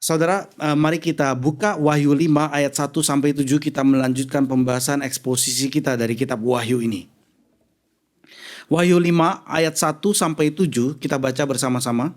Saudara, mari kita buka Wahyu 5 ayat 1 sampai 7, kita melanjutkan pembahasan eksposisi kita dari kitab Wahyu ini. Wahyu 5 ayat 1 sampai 7 kita baca bersama-sama.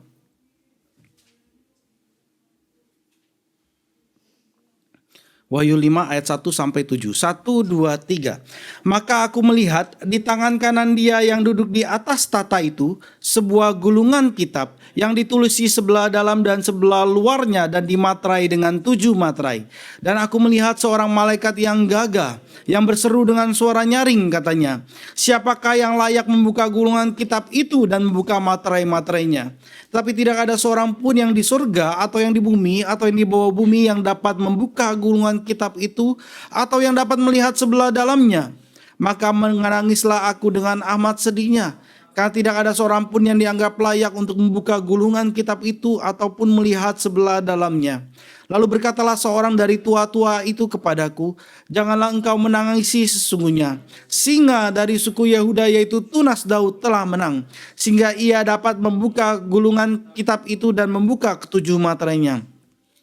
Wahyu 5 ayat 1 sampai 7. 1, 2, 3. Maka aku melihat di tangan kanan dia yang duduk di atas tata itu sebuah gulungan kitab yang ditulisi sebelah dalam dan sebelah luarnya dan dimatrai dengan 7 matrai. Dan aku melihat seorang malaikat yang gagah yang berseru dengan suara nyaring, katanya, siapakah yang layak membuka gulungan kitab itu dan membuka matrai-matrainya? Tapi tidak ada seorang pun yang di surga atau yang di bumi atau yang di bawah bumi yang dapat membuka gulungan kitab itu atau yang dapat melihat sebelah dalamnya. Maka menangislah aku dengan amat sedihnya, karena tidak ada seorang pun yang dianggap layak untuk membuka gulungan kitab itu ataupun melihat sebelah dalamnya. Lalu berkatalah seorang dari tua-tua itu kepadaku, janganlah engkau menangisi, sesungguhnya singa dari suku Yehuda yaitu Tunas Daud telah menang, sehingga ia dapat membuka gulungan kitab itu dan membuka ketujuh matrainya.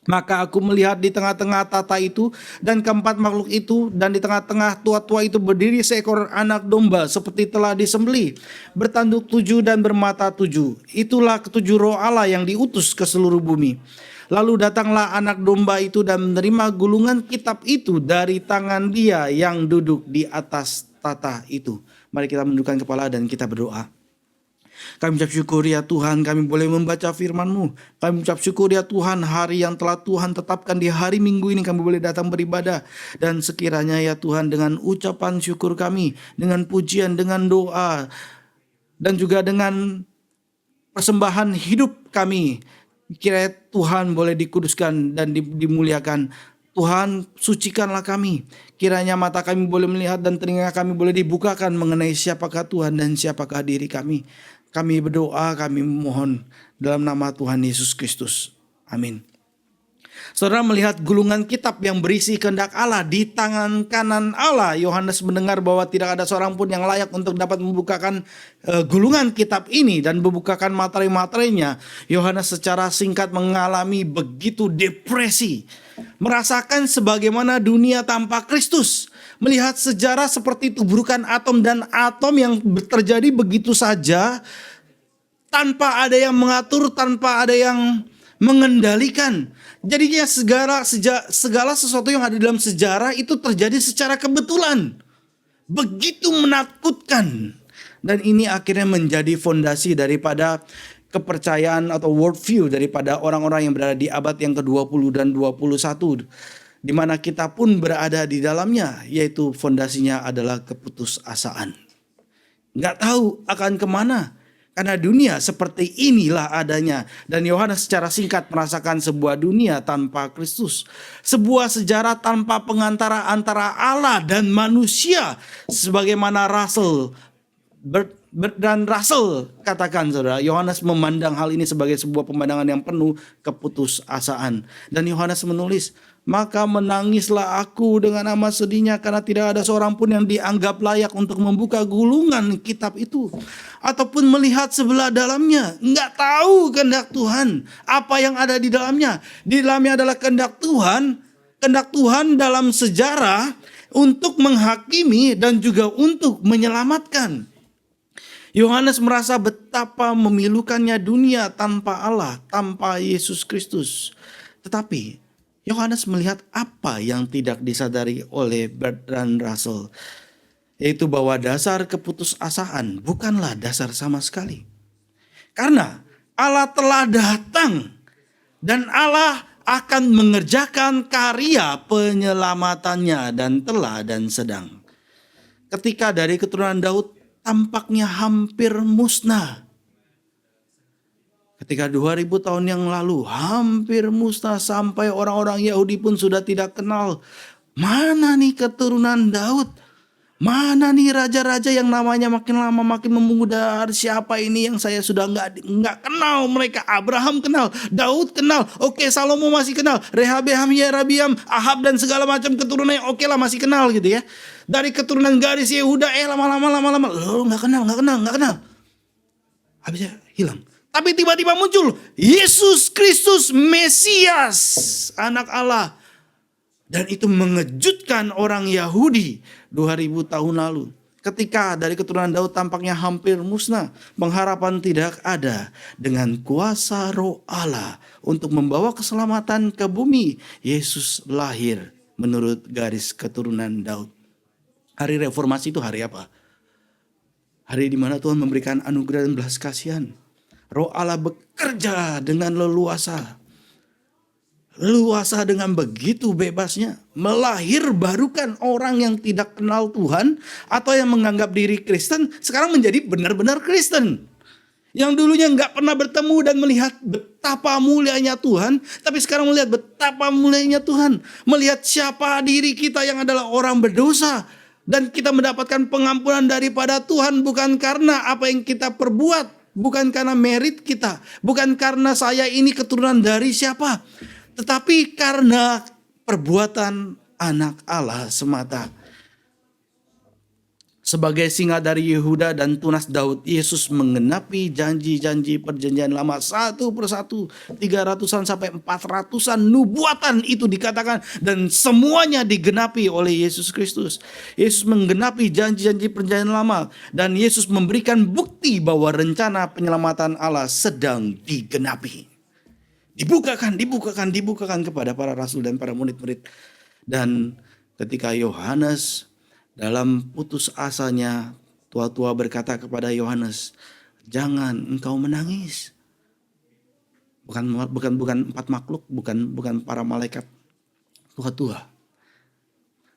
Maka aku melihat di tengah-tengah tata itu dan keempat makhluk itu, dan di tengah-tengah tua-tua itu berdiri seekor anak domba seperti telah disembelih, bertanduk 7 dan bermata 7. Itulah ketujuh roh Allah yang diutus ke seluruh bumi. Lalu datanglah anak domba itu dan menerima gulungan kitab itu dari tangan dia yang duduk di atas tata itu. Mari kita menundukkan kepala dan kita berdoa. Kami ucap syukur ya Tuhan, kami boleh membaca firman-Mu. Kami ucap syukur ya Tuhan, hari yang telah Tuhan tetapkan di hari Minggu ini kami boleh datang beribadah. Dan sekiranya ya Tuhan, dengan ucapan syukur kami, dengan pujian, dengan doa, dan juga dengan persembahan hidup kami, kiranya Tuhan boleh dikuduskan dan dimuliakan. Tuhan, sucikanlah kami. Kiranya mata kami boleh melihat dan telinga kami boleh dibukakan mengenai siapakah Tuhan dan siapakah diri kami. Kami berdoa, kami memohon dalam nama Tuhan Yesus Kristus. Amin. Saudara melihat gulungan kitab yang berisi kehendak Allah di tangan kanan Allah. Yohanes mendengar bahwa tidak ada seorang pun yang layak untuk dapat membukakan gulungan kitab ini dan membukakan materi-materinya. Yohanes secara singkat mengalami begitu depresi, merasakan sebagaimana dunia tanpa Kristus, melihat sejarah seperti tuburukan atom dan atom yang terjadi begitu saja tanpa ada yang mengatur, tanpa ada yang mengendalikan. Jadinya segala sesuatu yang ada dalam sejarah itu terjadi secara kebetulan. Begitu menakutkan. Dan ini akhirnya menjadi fondasi daripada kepercayaan atau worldview daripada orang-orang yang berada di abad yang ke-20 dan 21. Di mana kita pun berada di dalamnya, yaitu fondasinya adalah keputusasaan. Nggak tahu akan kemana. Karena dunia seperti inilah adanya. Dan Yohanes secara singkat merasakan sebuah dunia tanpa Kristus. Sebuah sejarah tanpa pengantara antara Allah dan manusia. Sebagaimana Bertrand Russell katakan, saudara, Yohanes memandang hal ini sebagai sebuah pemandangan yang penuh keputusasaan. Dan Yohanes menulis, maka menangislah aku dengan amat sedihnya, karena tidak ada seorang pun yang dianggap layak untuk membuka gulungan kitab itu ataupun melihat sebelah dalamnya. Enggak tahu kehendak Tuhan, apa yang ada di dalamnya. Di dalamnya adalah kehendak Tuhan dalam sejarah untuk menghakimi dan juga untuk menyelamatkan. Yohanes merasa betapa memilukannya dunia tanpa Allah, tanpa Yesus Kristus. Tetapi Yohanes melihat apa yang tidak disadari oleh Bertrand Russell, yaitu bahwa dasar keputusasaan bukanlah dasar sama sekali. Karena Allah telah datang dan Allah akan mengerjakan karya penyelamatannya dan telah dan sedang. Ketika dari keturunan Daud tampaknya hampir musnah. Ketika 2000 tahun yang lalu hampir musnah, sampai orang-orang Yahudi pun sudah tidak kenal. Mana nih keturunan Daud? Mana nih raja-raja yang namanya makin lama makin memudar? Siapa ini yang saya sudah nggak kenal mereka? Abraham kenal, Daud kenal, oke, Salomo masih kenal, Rehabeam, Yerabiam, Ahab dan segala macam keturunannya, oke lah masih kenal gitu ya. Dari keturunan garis Yehuda, lama-lama, lo nggak kenal. Habisnya hilang. Tapi tiba-tiba muncul Yesus Kristus Mesias, anak Allah. Dan itu mengejutkan orang Yahudi 2000 tahun lalu. Ketika dari keturunan Daud tampaknya hampir musnah, pengharapan tidak ada. Dengan kuasa Roh Allah untuk membawa keselamatan ke bumi, Yesus lahir menurut garis keturunan Daud. Hari reformasi itu hari apa? Hari di mana Tuhan memberikan anugerah dan belas kasihan. Roh Allah bekerja dengan leluasa. Leluasa dengan begitu bebasnya. Melahir barukan orang yang tidak kenal Tuhan atau yang menganggap diri Kristen sekarang menjadi benar-benar Kristen. Yang dulunya nggak pernah bertemu dan melihat betapa mulianya Tuhan, tapi sekarang melihat betapa mulianya Tuhan. Melihat siapa diri kita yang adalah orang berdosa. Dan kita mendapatkan pengampunan daripada Tuhan bukan karena apa yang kita perbuat. Bukan karena merit kita. Bukan karena saya ini keturunan dari siapa. Tetapi karena perbuatan anak Allah semata. Sebagai singa dari Yehuda dan tunas Daud, Yesus menggenapi janji-janji perjanjian lama satu persatu. 300-an sampai 400-an nubuatan itu dikatakan. Dan semuanya digenapi oleh Yesus Kristus. Yesus menggenapi janji-janji perjanjian lama. Dan Yesus memberikan bukti bahwa rencana penyelamatan Allah sedang digenapi. Dibukakan kepada para rasul dan para murid-murid. Dan ketika Yohanes dalam putus asanya, tua-tua berkata kepada Yohanes, jangan engkau menangis. Bukan empat makhluk, bukan para malaikat, tua-tua.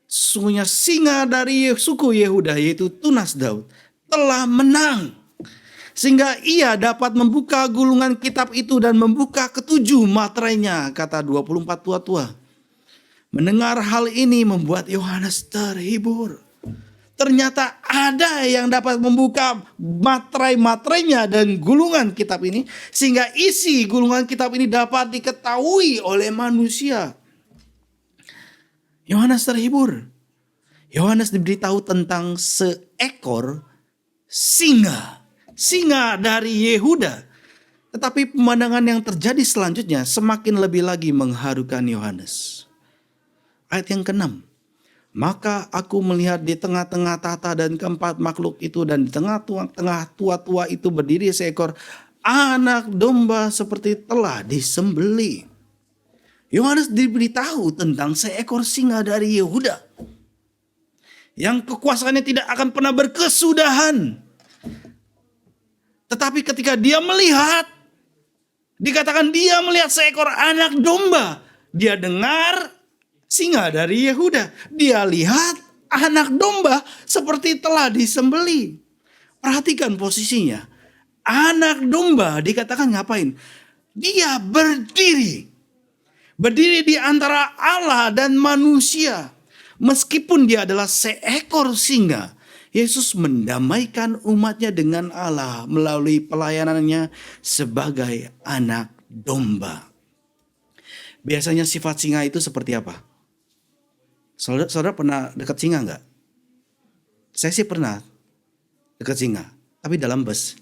Sesungguhnya singa dari suku Yehuda, yaitu tunas Daud, telah menang. Sehingga ia dapat membuka gulungan kitab itu dan membuka ketujuh materainya, kata 24 tua-tua. Mendengar hal ini membuat Yohanes terhibur. Ternyata ada yang dapat membuka materai-materainya dan gulungan kitab ini. Sehingga isi gulungan kitab ini dapat diketahui oleh manusia. Yohanes terhibur. Yohanes diberitahu tentang seekor singa. Singa dari Yehuda. Tetapi pemandangan yang terjadi selanjutnya semakin lebih lagi mengharukan Yohanes. Ayat yang ke-6. Maka aku melihat di tengah-tengah tahta dan keempat makhluk itu, dan di tengah-tengah tua-tua itu berdiri seekor anak domba seperti telah disembelih. Yohanes diberitahu tentang seekor singa dari Yehuda yang kekuasaannya tidak akan pernah berkesudahan. Tetapi ketika dia melihat, dikatakan dia melihat seekor anak domba. Dia dengar singa dari Yehuda. Dia lihat anak domba seperti telah disembelih. Perhatikan posisinya. Anak domba dikatakan ngapain? Dia berdiri. Berdiri di antara Allah dan manusia. Meskipun dia adalah seekor singa, Yesus mendamaikan umatnya dengan Allah melalui pelayanannya sebagai anak domba. Biasanya sifat singa itu seperti apa? Saudara pernah dekat singa enggak? Saya sih pernah dekat singa. Tapi dalam bus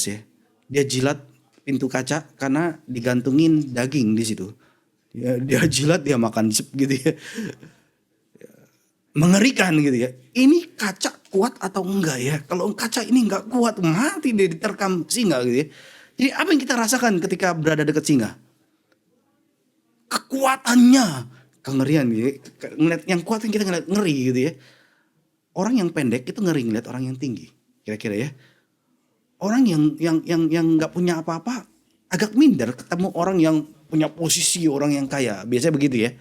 ya. Dia jilat pintu kaca karena digantungin daging di situ. Dia jilat, dia makan gitu ya. Mengerikan gitu ya. Ini kaca kuat atau enggak ya? Kalau kaca ini enggak kuat, mati dia diterkam singa gitu ya. Jadi apa yang kita rasakan ketika berada dekat singa? Kekuatannya, kengerian gitu ya. Ngeliat yang kuat yang kita ngeliat ngeri gitu ya. Orang yang pendek itu ngeri ngeliat orang yang tinggi, kira-kira ya. Orang yang enggak punya apa-apa agak minder ketemu orang yang punya posisi, orang yang kaya. Biasanya begitu ya.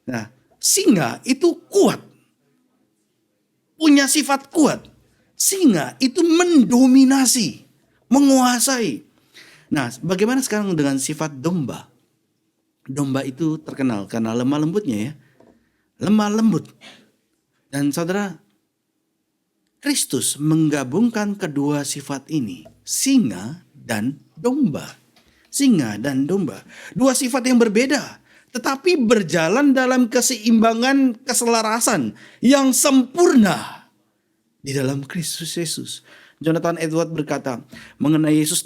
Nah, singa itu kuat. Punya sifat kuat. Singa itu mendominasi, menguasai. Nah, bagaimana sekarang dengan sifat domba? Domba itu terkenal karena lemah lembutnya ya. Lemah lembut. Dan saudara, Kristus menggabungkan kedua sifat ini. Singa dan domba. Singa dan domba. Dua sifat yang berbeda. Tetapi berjalan dalam keseimbangan keselarasan yang sempurna di dalam Kristus Yesus. Jonathan Edward berkata mengenai Yesus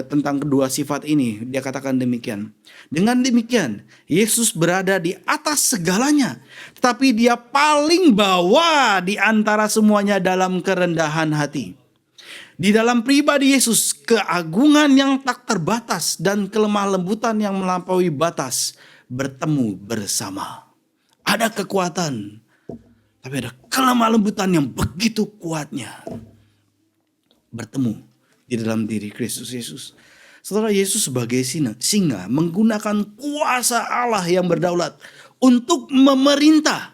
tentang kedua sifat ini, dia katakan demikian. Dengan demikian, Yesus berada di atas segalanya, tetapi dia paling bawah di antara semuanya dalam kerendahan hati. Di dalam pribadi Yesus, keagungan yang tak terbatas dan kelemah lembutan yang melampaui batas bertemu bersama. Ada kekuatan, tapi ada kelemah lembutan yang begitu kuatnya bertemu di dalam diri Kristus Yesus. Saudara, Yesus sebagai singa menggunakan kuasa Allah yang berdaulat untuk memerintah,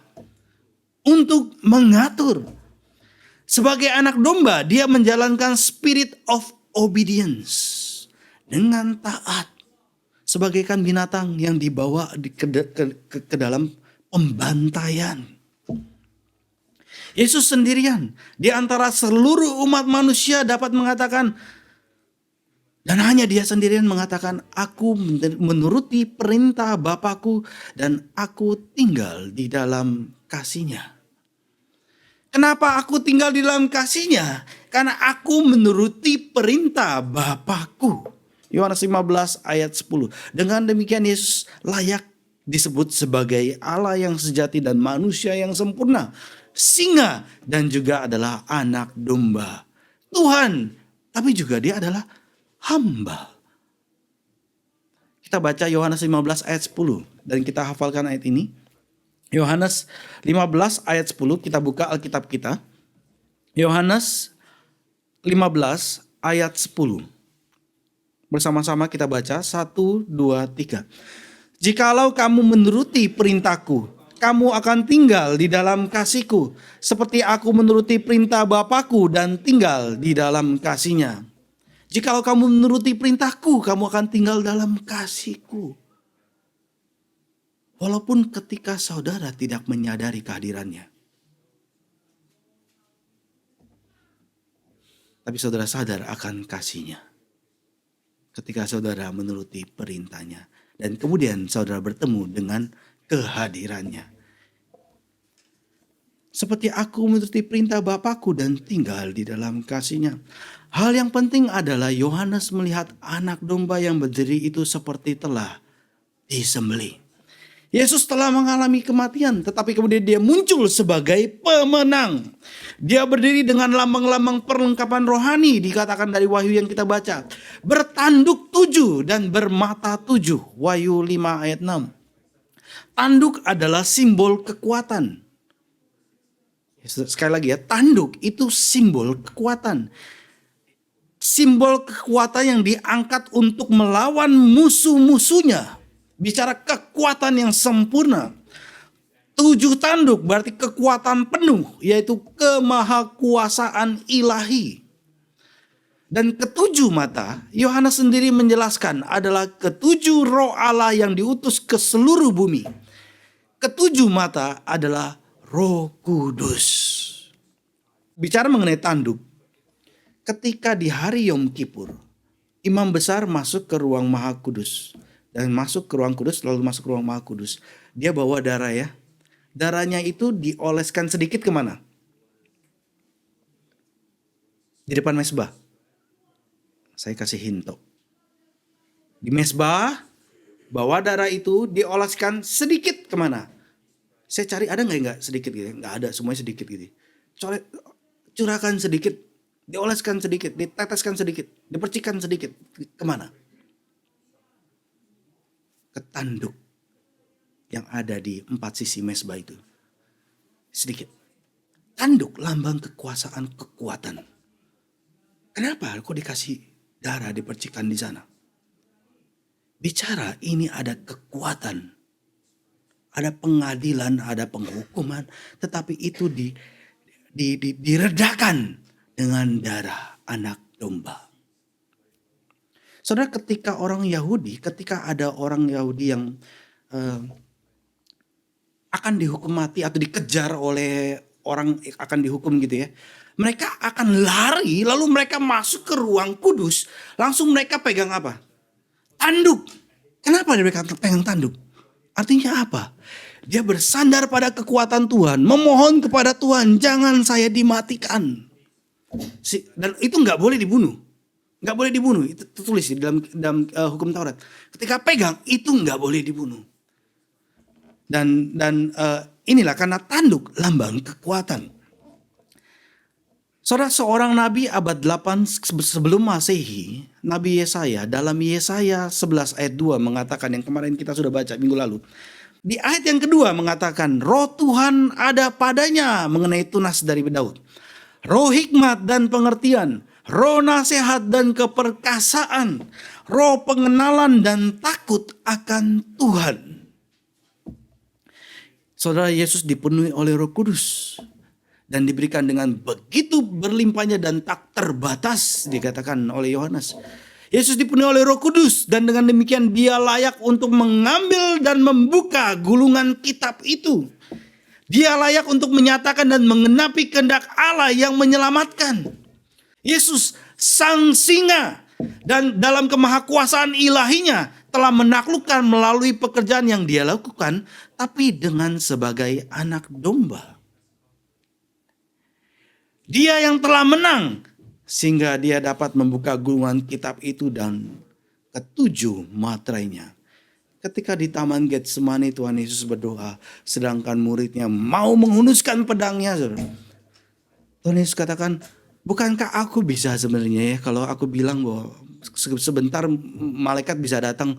untuk mengatur. Sebagai anak domba, dia menjalankan spirit of obedience dengan taat, sebagaikan binatang yang dibawa ke dalam pembantaian. Yesus sendirian di antara seluruh umat manusia dapat mengatakan, dan hanya dia sendirian mengatakan, aku menuruti perintah Bapakku dan aku tinggal di dalam kasih-Nya. Kenapa aku tinggal di dalam kasih-Nya? Karena aku menuruti perintah Bapakku. Yohanes 15 ayat 10. Dengan demikian Yesus layak disebut sebagai Allah yang sejati dan manusia yang sempurna. Singa dan juga adalah anak domba Tuhan, tapi juga dia adalah hamba. Kita baca Yohanes 15 ayat 10 dan kita hafalkan ayat ini. Yohanes 15 ayat 10, kita buka Alkitab kita. Yohanes 15 ayat 10. Bersama-sama kita baca 1, 2, 3. Jikalau kamu menuruti perintahku, kamu akan tinggal di dalam kasih-Ku, seperti aku menuruti perintah Bapakku dan tinggal di dalam kasih-Nya. Jikalau kamu menuruti perintahku, kamu akan tinggal dalam kasih-Ku. Walaupun ketika saudara tidak menyadari kehadirannya, tapi saudara sadar akan kasih-Nya. Ketika saudara menuruti perintahnya, dan kemudian saudara bertemu dengan kehadirannya. Seperti aku menuruti perintah Bapakku dan tinggal di dalam kasih-Nya. Hal yang penting adalah Yohanes melihat anak domba yang berdiri itu seperti telah disembelih. Yesus telah mengalami kematian, tetapi kemudian dia muncul sebagai pemenang. Dia berdiri dengan lambang-lambang perlengkapan rohani, dikatakan dari Wahyu yang kita baca. Bertanduk 7 dan bermata 7. Wahyu 5 ayat 6. Tanduk adalah simbol kekuatan. Sekali lagi ya, tanduk itu simbol kekuatan. Simbol kekuatan yang diangkat untuk melawan musuh-musuhnya. Bicara kekuatan yang sempurna. 7 tanduk berarti kekuatan penuh, yaitu kemahakuasaan ilahi. Dan ketujuh mata, Yohanes sendiri menjelaskan adalah ketujuh roh Allah yang diutus ke seluruh bumi. Ketujuh mata adalah Roh Kudus. Bicara mengenai tanduk, ketika di hari Yom Kippur, imam besar masuk ke ruang Maha Kudus. Dan masuk ke ruang kudus, lalu masuk ke ruang Maha Kudus. Dia bawa darah ya. Darahnya itu dioleskan sedikit kemana? Di depan mezbah. Saya kasih hint. Di mezbah, bawa darah itu dioleskan sedikit kemana? Saya cari ada nggak sedikit gitu? Nggak ada, semuanya sedikit gitu. Curahkan sedikit, dioleskan sedikit, diteteskan sedikit, dipercikan sedikit. Kemana? Ke tanduk yang ada di 4 sisi mezbah itu. Sedikit. Tanduk lambang kekuasaan, kekuatan. Kenapa kok dikasih darah dipercikan di sana? Bicara ini ada kekuatan. Ada pengadilan, ada penghukuman. Tetapi itu diredakan dengan darah anak domba. Saudara, ketika ada orang Yahudi yang akan dihukum mati atau dikejar oleh orang akan dihukum gitu ya. Mereka akan lari lalu mereka masuk ke ruang kudus. Langsung mereka pegang apa? Tanduk. Kenapa mereka pegang tanduk? Artinya apa? Dia bersandar pada kekuatan Tuhan. Memohon kepada Tuhan, jangan saya dimatikan. Dan itu nggak boleh dibunuh. Nggak boleh dibunuh. Itu tertulis di dalam hukum Taurat. Ketika pegang, itu nggak boleh dibunuh. Dan inilah karena tanduk lambang kekuatan. Saudara, seorang nabi abad 8 sebelum Masehi, Nabi Yesaya, dalam Yesaya 11 ayat 2 mengatakan, yang kemarin kita sudah baca minggu lalu. Di ayat yang kedua mengatakan, roh Tuhan ada padanya mengenai tunas dari Daud. Roh hikmat dan pengertian, roh nasihat dan keperkasaan, roh pengenalan dan takut akan Tuhan. Saudara, Yesus dipenuhi oleh Roh Kudus. Dan diberikan dengan begitu berlimpahnya dan tak terbatas, dikatakan oleh Yohanes. Yesus dipenuhi oleh Roh Kudus dan dengan demikian dia layak untuk mengambil dan membuka gulungan kitab itu. Dia layak untuk menyatakan dan mengenapi kehendak Allah yang menyelamatkan. Yesus sang singa dan dalam kemahakuasaan ilahinya telah menaklukkan melalui pekerjaan yang dia lakukan, tapi dengan sebagai anak domba. Dia yang telah menang sehingga dia dapat membuka gulungan kitab itu dan ketujuh materainya. Ketika di Taman Getsemani Tuhan Yesus berdoa sedangkan muridnya mau menghunuskan pedangnya. Tuhan Yesus katakan, bukankah aku bisa sebenarnya ya kalau aku bilang bahwa sebentar malaikat bisa datang.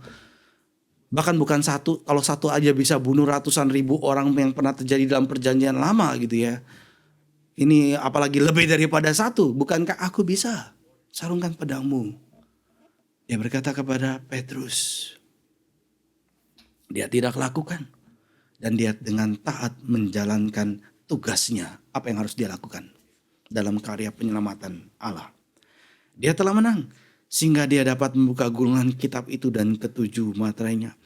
Bahkan bukan satu, kalau satu aja bisa bunuh ratusan ribu orang yang pernah terjadi dalam perjanjian lama gitu ya. Ini apalagi lebih daripada satu. Bukankah aku bisa sarungkan pedangmu? Dia berkata kepada Petrus. Dia tidak lakukan. Dan dia dengan taat menjalankan tugasnya. Apa yang harus dia lakukan dalam karya penyelamatan Allah. Dia telah menang. Sehingga dia dapat membuka gulungan kitab itu dan ketujuh materainya.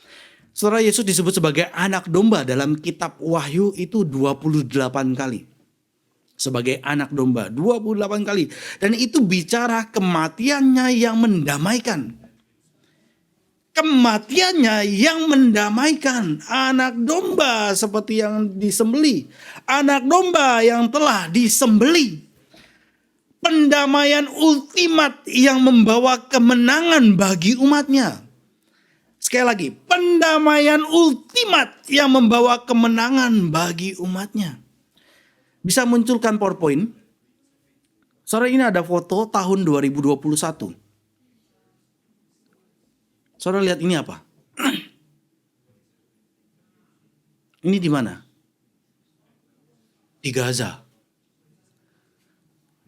Saudara, Yesus disebut sebagai anak domba dalam kitab Wahyu itu 28 kali. Sebagai anak domba 28 kali. Dan itu bicara kematiannya yang mendamaikan. Kematiannya yang mendamaikan. Anak domba seperti yang disembeli. Anak domba yang telah disembeli. Pendamaian ultimat yang membawa kemenangan bagi umatnya. Sekali lagi, pendamaian ultimat yang membawa kemenangan bagi umatnya. Bisa munculkan PowerPoint. Saudara, ini ada foto tahun 2021. Saudara lihat ini apa? Ini di mana? Di Gaza.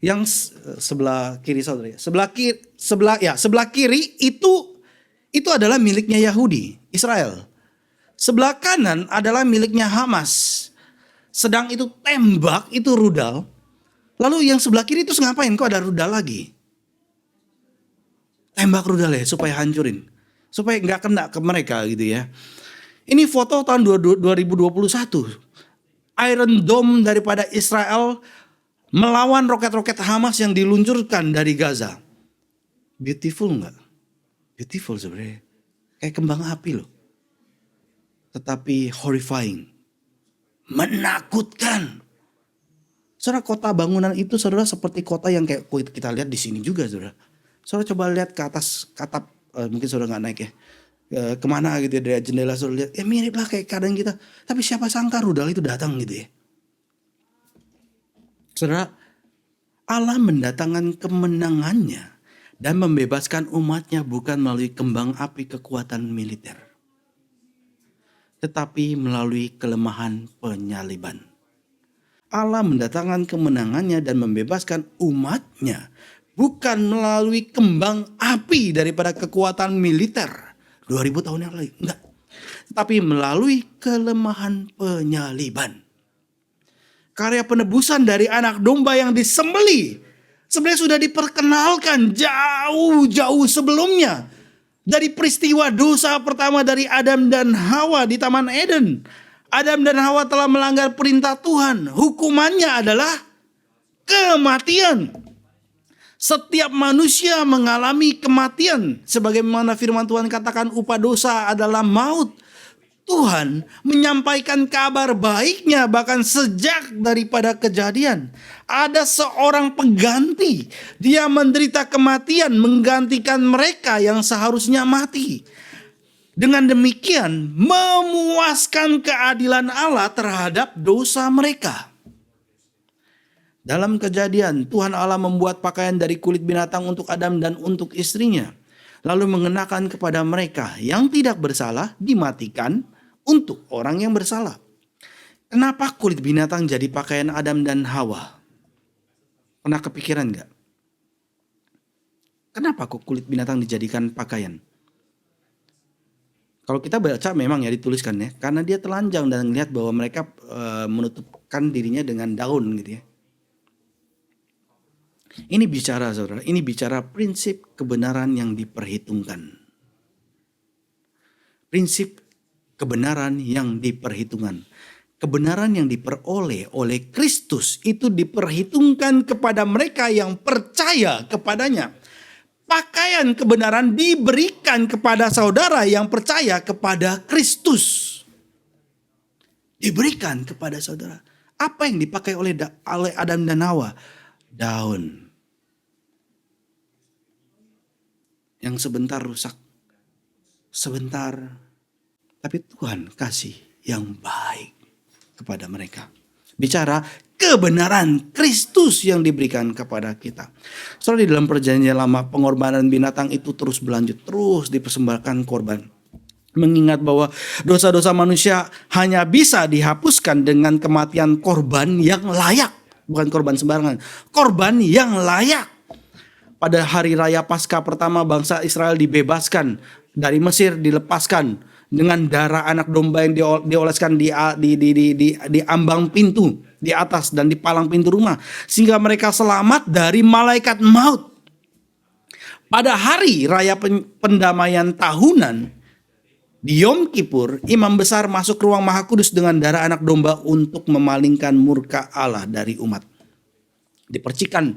Yang sebelah kiri saudara. Sebelah kiri itu adalah miliknya Yahudi, Israel. Sebelah kanan adalah miliknya Hamas. Sedang itu tembak, itu rudal. Lalu yang sebelah kiri itu ngapain? Kok ada rudal lagi? Tembak rudal ya, supaya hancurin. Supaya nggak kena ke mereka gitu ya. Ini foto tahun 2021. Iron Dome daripada Israel melawan roket-roket Hamas yang diluncurkan dari Gaza. Beautiful nggak? Beautiful sebenarnya. Kayak kembang api loh. Tetapi horrifying. Menakutkan. Saudara, kota bangunan itu saudara seperti kota yang kayak kita lihat di sini juga saudara. Saudara coba lihat ke atas katap, mungkin saudara nggak naik ya. Kemana gitu ya, dari jendela saudara lihat. Mirip lah kayak keadaan kita. Tapi siapa sangka rudal itu datang gitu ya. Saudara, Allah mendatangkan kemenangannya dan membebaskan umatnya bukan melalui kembang api kekuatan militer. Tetapi melalui kelemahan penyaliban. Allah mendatangkan kemenangannya dan membebaskan umatnya bukan melalui kembang api daripada kekuatan militer 2000 tahun yang lalu, enggak. Tapi melalui kelemahan penyaliban. Karya penebusan dari anak domba yang disembeli sebenarnya sudah diperkenalkan jauh-jauh sebelumnya. Dari peristiwa dosa pertama dari Adam dan Hawa di Taman Eden. Adam dan Hawa telah melanggar perintah Tuhan. Hukumannya adalah kematian. Setiap manusia mengalami kematian. Sebagaimana firman Tuhan katakan, upah dosa adalah maut. Tuhan menyampaikan kabar baiknya bahkan sejak daripada kejadian. Ada seorang pengganti. Dia menderita kematian menggantikan mereka yang seharusnya mati. Dengan demikian memuaskan keadilan Allah terhadap dosa mereka. Dalam kejadian Tuhan Allah membuat pakaian dari kulit binatang untuk Adam dan untuk istrinya. Lalu mengenakan kepada mereka yang tidak bersalah dimatikan untuk orang yang bersalah. Kenapa kulit binatang jadi pakaian Adam dan Hawa? Pernah kepikiran gak? Kenapa kok kulit binatang dijadikan pakaian? Kalau kita baca memang ya dituliskan ya. Karena dia telanjang dan melihat bahwa mereka menutupkan dirinya dengan daun gitu ya. Ini bicara saudara, ini bicara prinsip kebenaran yang diperhitungkan. Prinsip kebenaran yang diperhitungkan. Kebenaran yang diperoleh oleh Kristus itu diperhitungkan kepada mereka yang percaya kepadanya. Pakaian kebenaran diberikan kepada saudara yang percaya kepada Kristus. Diberikan kepada saudara. Apa yang dipakai oleh Adam dan Hawa? Daun. Yang sebentar rusak. Sebentar. Tapi Tuhan kasih yang baik kepada mereka. Bicara kebenaran Kristus yang diberikan kepada kita. Soalnya di dalam perjanjian lama pengorbanan binatang itu terus berlanjut. Terus dipersembahkan korban. Mengingat bahwa dosa-dosa manusia hanya bisa dihapuskan dengan kematian korban yang layak. Bukan korban sembarangan. Korban yang layak. Pada hari raya Paskah pertama bangsa Israel dibebaskan. Dari Mesir dilepaskan. Dengan darah anak domba yang dioleskan di ambang pintu. Di atas dan di palang pintu rumah. Sehingga mereka selamat dari malaikat maut. Pada hari raya pendamaian tahunan. Di Yom Kippur, imam besar masuk ke ruang maha kudus dengan darah anak domba untuk memalingkan murka Allah dari umat. Dipercikan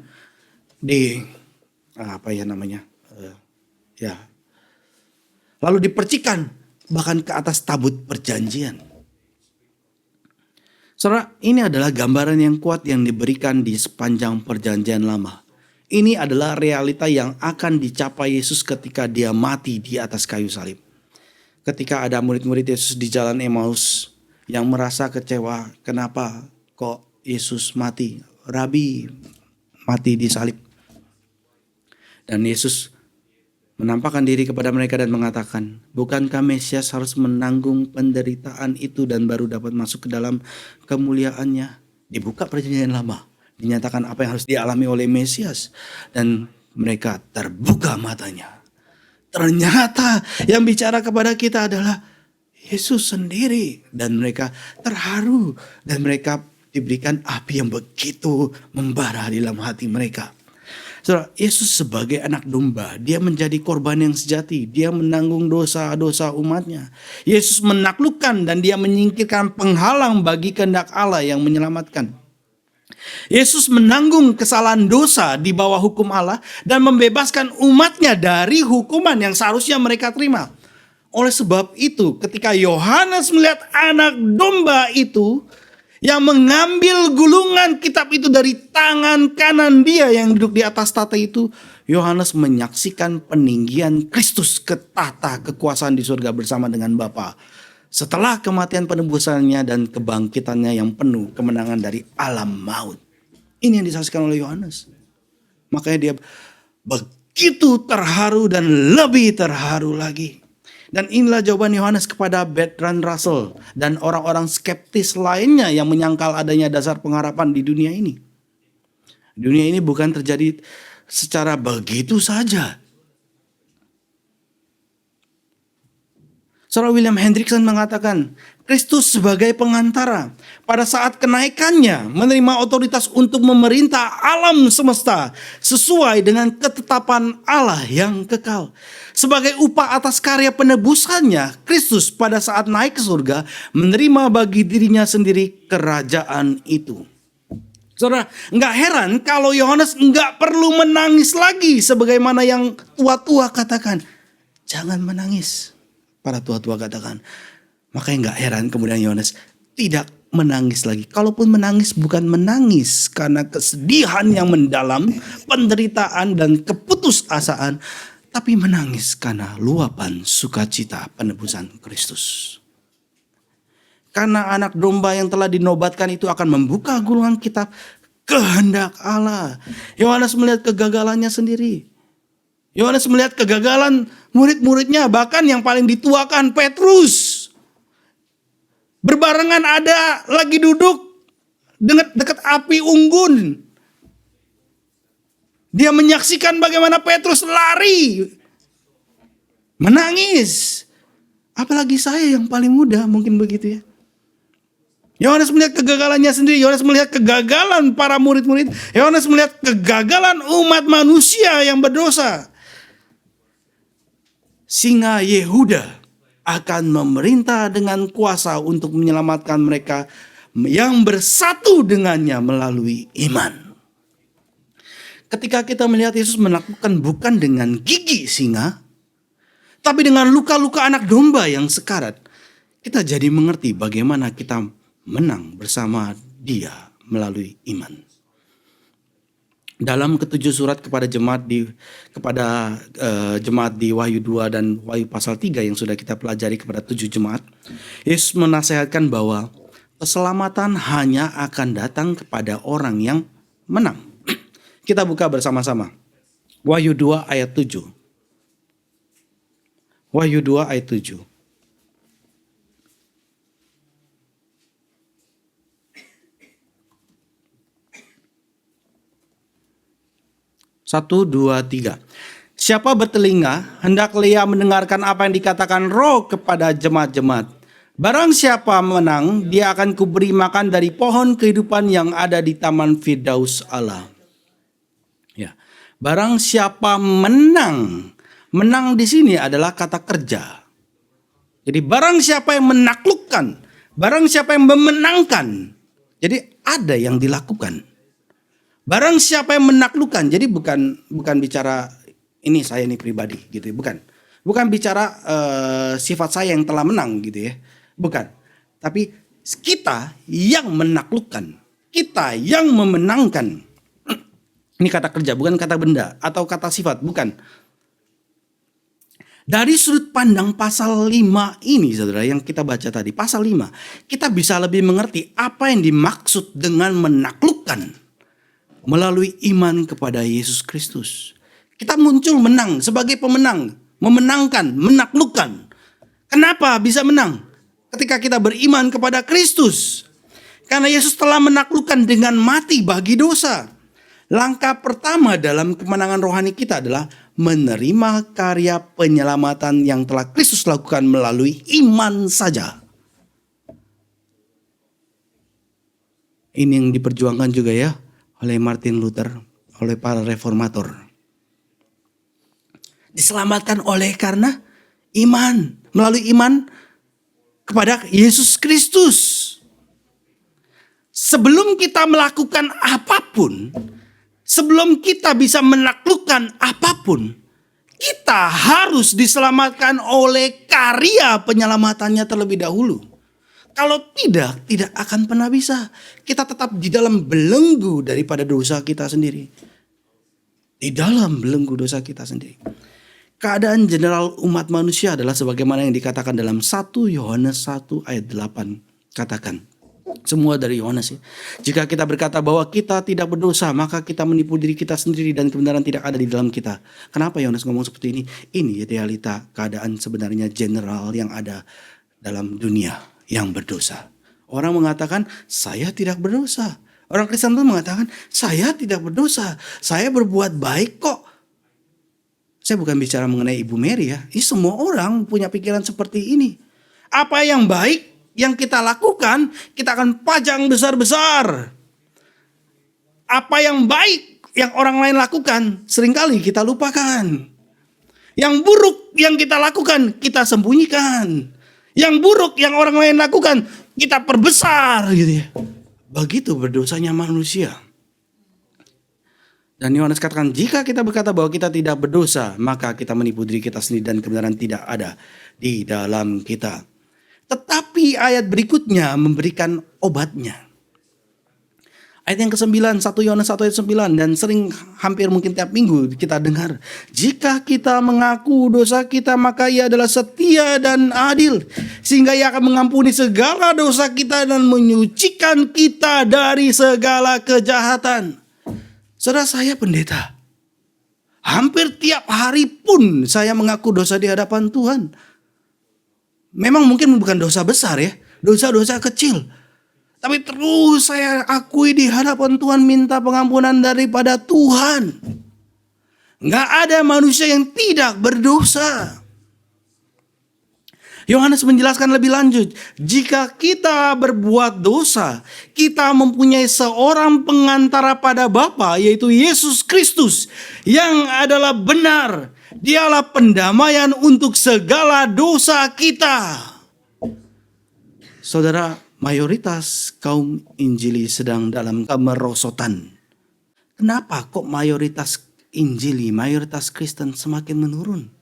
di lalu dipercikan bahkan ke atas tabut perjanjian. Saudara, ini adalah gambaran yang kuat yang diberikan di sepanjang perjanjian lama. Ini adalah realita yang akan dicapai Yesus ketika dia mati di atas kayu salib. Ketika ada murid-murid Yesus di jalan Emmaus yang merasa kecewa, kenapa kok Yesus mati? Rabi mati di salib. Dan Yesus menampakkan diri kepada mereka dan mengatakan, bukankah Mesias harus menanggung penderitaan itu dan baru dapat masuk ke dalam kemuliaannya? Dibuka perjanjian lama, dinyatakan apa yang harus dialami oleh Mesias. Dan mereka terbuka matanya. Ternyata yang bicara kepada kita adalah Yesus sendiri. Dan mereka terharu. Dan mereka diberikan api yang begitu membara di dalam hati mereka. Saudara, Yesus sebagai anak domba, dia menjadi korban yang sejati. Dia menanggung dosa-dosa umatnya. Yesus menaklukkan dan dia menyingkirkan penghalang bagi kehendak Allah yang menyelamatkan. Yesus menanggung kesalahan dosa di bawah hukum Allah dan membebaskan umatnya dari hukuman yang seharusnya mereka terima. Oleh sebab itu, ketika Yohanes melihat anak domba itu yang mengambil gulungan kitab itu dari tangan kanan dia yang duduk di atas tahta itu, Yohanes menyaksikan peninggian Kristus ke tahta kekuasaan di surga bersama dengan Bapa. Setelah kematian penebusannya dan kebangkitannya yang penuh kemenangan dari alam maut. Ini yang disaksikan oleh Yohanes. Makanya dia begitu terharu dan lebih terharu lagi. Dan inilah jawaban Yohanes kepada Bertrand Russell dan orang-orang skeptis lainnya yang menyangkal adanya dasar pengharapan di dunia ini. Dunia ini bukan terjadi secara begitu saja. Saudara William Hendriksen mengatakan, Kristus sebagai pengantara pada saat kenaikannya menerima otoritas untuk memerintah alam semesta sesuai dengan ketetapan Allah yang kekal. Sebagai upah atas karya penebusannya, Kristus pada saat naik ke surga menerima bagi dirinya sendiri kerajaan itu. Saudara, nggak heran kalau Yohanes nggak perlu menangis lagi sebagaimana yang tua-tua katakan. Jangan menangis. Para tua-tua katakan, Makanya nggak heran kemudian Yohanes tidak menangis lagi. Kalaupun menangis, bukan menangis karena kesedihan yang mendalam, penderitaan dan keputusasaan, tapi menangis karena luapan sukacita penebusan Kristus. Karena anak domba yang telah dinobatkan itu akan membuka gulungan kitab kehendak Allah. Yohanes melihat kegagalannya sendiri. Yohanes melihat kegagalan murid-muridnya, bahkan yang paling dituakan Petrus. Berbarengan ada lagi duduk dekat api unggun. Dia menyaksikan bagaimana Petrus lari, menangis. Apalagi saya yang paling muda, mungkin begitu ya. Yohanes melihat kegagalannya sendiri. Yohanes melihat kegagalan para murid-murid. Yohanes melihat kegagalan umat manusia yang berdosa. Singa Yehuda akan memerintah dengan kuasa untuk menyelamatkan mereka yang bersatu dengannya melalui iman. Ketika kita melihat Yesus melakukan bukan dengan gigi singa, tapi dengan luka-luka anak domba yang sekarat, kita jadi mengerti bagaimana kita menang bersama Dia melalui iman. Dalam ketujuh surat kepada jemaat di Wahyu 2 dan Wahyu pasal 3 yang sudah kita pelajari kepada 7 jemaat, Yesus menasihatkan bahwa keselamatan hanya akan datang kepada orang yang menang. Kita buka bersama-sama. Wahyu 2 ayat 7. Wahyu 2 ayat 7. Satu, dua, tiga. Siapa bertelinga, hendaklah ia mendengarkan apa yang dikatakan Roh kepada jemaat-jemaat. Barang siapa menang, dia akan kuberi makan dari pohon kehidupan yang ada di taman Firdaus Allah. Ya. Barang siapa menang, menang di sini adalah kata kerja. Jadi barang siapa yang menaklukkan, barang siapa yang memenangkan. Jadi ada yang dilakukan. Barang siapa yang menaklukkan, jadi bukan bicara ini saya ini pribadi gitu ya, bukan bicara sifat saya yang telah menang gitu ya, bukan. Tapi kita yang menaklukkan, kita yang memenangkan. Ini kata kerja, bukan kata benda atau kata sifat, bukan. Dari sudut pandang pasal 5 ini saudara yang kita baca tadi, pasal 5, kita bisa lebih mengerti apa yang dimaksud dengan menaklukkan melalui iman kepada Yesus Kristus. Kita muncul menang sebagai pemenang, memenangkan, menaklukkan. Kenapa bisa menang? Ketika kita beriman kepada Kristus. Karena Yesus telah menaklukkan dengan mati bagi dosa. Langkah pertama dalam kemenangan rohani kita adalah menerima karya penyelamatan yang telah Kristus lakukan melalui iman saja. Ini yang diperjuangkan juga ya oleh Martin Luther, oleh para reformator. Diselamatkan oleh karena iman, melalui iman kepada Yesus Kristus. Sebelum kita melakukan apapun, sebelum kita bisa menaklukkan apapun, kita harus diselamatkan oleh karya penyelamatannya terlebih dahulu. Kalau tidak akan pernah bisa. Kita tetap di dalam belenggu daripada dosa kita sendiri. Di dalam belenggu dosa kita sendiri. Keadaan general umat manusia adalah sebagaimana yang dikatakan dalam 1 Yohanes 1 ayat 8. Katakan. Semua dari Yohanes ya. Jika kita berkata bahwa kita tidak berdosa, maka kita menipu diri kita sendiri dan kebenaran tidak ada di dalam kita. Kenapa Yohanes ngomong seperti ini? Ini realita keadaan sebenarnya general yang ada dalam dunia yang berdosa. Orang mengatakan saya tidak berdosa. Orang Kristen pun mengatakan saya tidak berdosa. Saya berbuat baik kok. Saya bukan bicara mengenai Ibu Mary ya. Ini semua orang punya pikiran seperti ini. Apa yang baik yang kita lakukan, kita akan pajang besar-besar. Apa yang baik yang orang lain lakukan, seringkali kita lupakan. Yang buruk yang kita lakukan, kita sembunyikan. Yang buruk yang orang lain lakukan, kita perbesar gitu ya. Begitu berdosanya manusia. Dan Yohanes katakan, jika kita berkata bahwa kita tidak berdosa, maka kita menipu diri kita sendiri dan kebenaran tidak ada di dalam kita. Tetapi Tetapi ayat berikutnya memberikan obatnya. Ayat yang ke-9, 1 Yohanes 1 ayat 9, dan sering hampir mungkin tiap minggu kita dengar. Jika kita mengaku dosa kita, maka Ia adalah setia dan adil, sehingga Ia akan mengampuni segala dosa kita dan menyucikan kita dari segala kejahatan. Saudara, saya pendeta. Hampir tiap hari pun saya mengaku dosa di hadapan Tuhan. Memang mungkin bukan dosa besar ya, dosa-dosa kecil. Tapi terus saya akui di hadapan Tuhan, minta pengampunan daripada Tuhan. Nggak ada manusia yang tidak berdosa. Yohanes menjelaskan lebih lanjut. Jika kita berbuat dosa, kita mempunyai seorang pengantara pada Bapa, yaitu Yesus Kristus, yang adalah benar. Dialah pendamaian untuk segala dosa kita. Saudara, mayoritas kaum Injili sedang dalam kemerosotan. Kenapa kok mayoritas Injili, mayoritas Kristen semakin menurun?